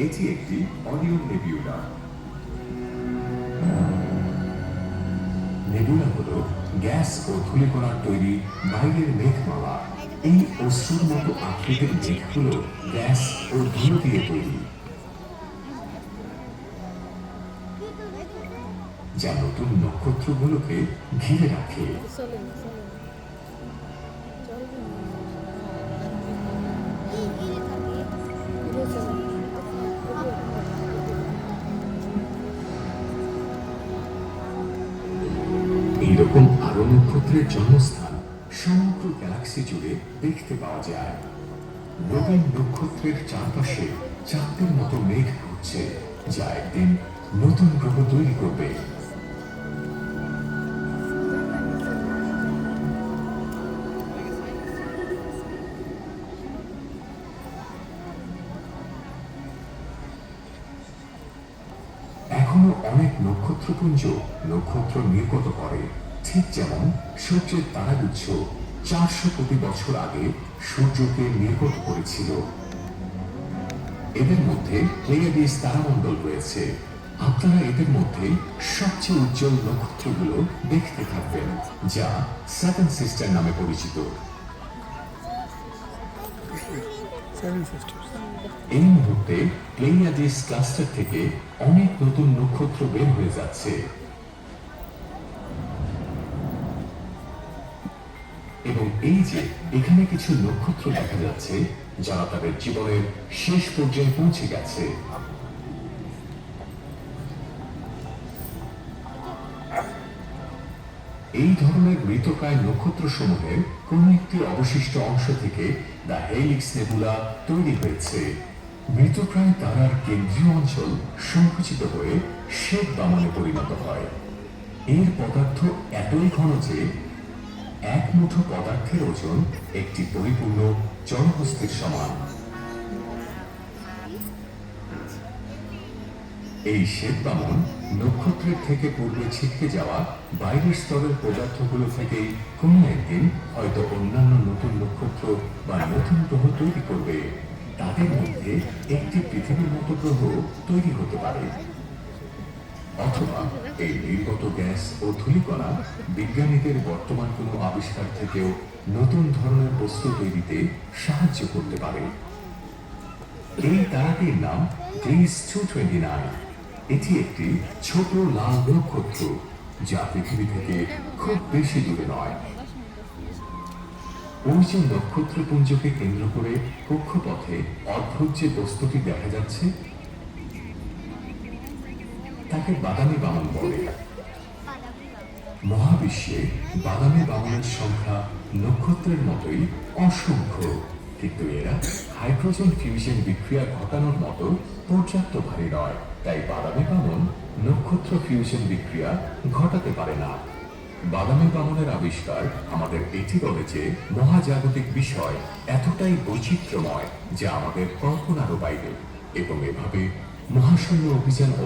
এটি একটি Orion nebula. Nebula হলো গ্যাস ও ধূলিকণার তৈরি বাইরের মেঘমালা। এই অশ্রুর মতো আকৃতির মেঘগুলো গ্যাস ও ধুলো দিয়ে তৈরি, যা নতুন নক্ষত্রগুলোকে ঘিরে রাখে। এইরকম আরো নক্ষত্রের জন্মস্থান সমগ্র গ্যালাক্সি জুড়ে দেখতে পাওয়া যায়। নবীন নক্ষত্রের চারপাশে চাঁদের মতো মেঘ ঘুরছে, যা একদিন নতুন গ্রহ তৈরি করবে। এখনো অনেক নক্ষত্রপুঞ্জ নক্ষত্র নির্গত করে, ঠিক যেমন সূর্যের তারাগুচ্ছ 400 কোটি বছর আগে সূর্যকে নির্গত করেছিল। এদের মধ্যে প্লেয়াডিস তারামণ্ডল রয়েছে। আপনারা এদের মধ্যে সবচেয়ে উজ্জ্বল নক্ষত্রগুলো দেখতে থাকবেন, যা সেভেন সিস্টার নামে পরিচিত। এই মুহূর্তে প্লেয়াডিস ক্লাস্টার থেকে অনেক নতুন নক্ষত্র বের হয়ে যাচ্ছে এবং এই যে এখানে কিছু নক্ষত্র দেখা যাচ্ছে যারা তাদের জীবনের শেষ পর্যায়ে পৌঁছে গেছে। এই ধরনের মৃতপ্রায় নক্ষত্র সমূহের কোন একটি অবশিষ্ট অংশ থেকে দ্য হেলিক্স নেবুলা তৈরি হয়েছে। মৃতপ্রায় তারার কেন্দ্রীয় অঞ্চল সংকুচিত হয়ে শ্বেত বামনে পরিণত হয়। এর পদার্থ এতই ঘন যে এক মুঠো পদার্থের ওজন একটি পরিপূর্ণ জলহস্তির সমান। এই শ্বেত বামন নক্ষত্রের থেকে পূর্বে ছিটকে যাওয়া বাইরের স্তরের পদার্থগুলো থেকেই কোনো একদিন হয়তো অন্যান্য নতুন নক্ষত্র বা নতুন গ্রহ তৈরি করবে। তাদের মধ্যে একটি পৃথিবীর মতো গ্রহ তৈরি হতে পারে, অথবা এই নির্গত গ্যাস ও ধূলিকণা বিজ্ঞানীদের বর্তমান কোনো আবিষ্কার থেকেও নতুন ধরনের বস্তু তৈরিতে সাহায্য করতে পারে। এই তারাটির নাম গ্লিস 229। এটি একটি ছোট লাল নক্ষত্র যা পৃথিবী থেকে খুব বেশি দূরে নয়। ওই যে নক্ষত্রপুঞ্জকে কেন্দ্র করে কক্ষপথে অদ্ভুত যে বস্তুটি দেখা যাচ্ছে তাকে বাদামি বামন বলে। মহাবিশ্বে বাদামি বামনের সংখ্যা নক্ষত্রের মতোই অসংখ্য, কিন্তু এরা হাইড্রোজেন ফিউশন বিক্রিয়া ঘটানোর মতো পর্যাপ্ত ভারী নয়। তাই বাদামি বামন নক্ষত্র ফিউশন বিক্রিয়া ঘটাতে পারে না। বাদামি বামনের আবিষ্কার আমাদের এটি বলে যে মহাজাগতিক বিষয় এতটাই বৈচিত্র্যময় যা আমাদের কল্পনারও বাইরে, এবং এভাবে মহাশূন্য অভিযান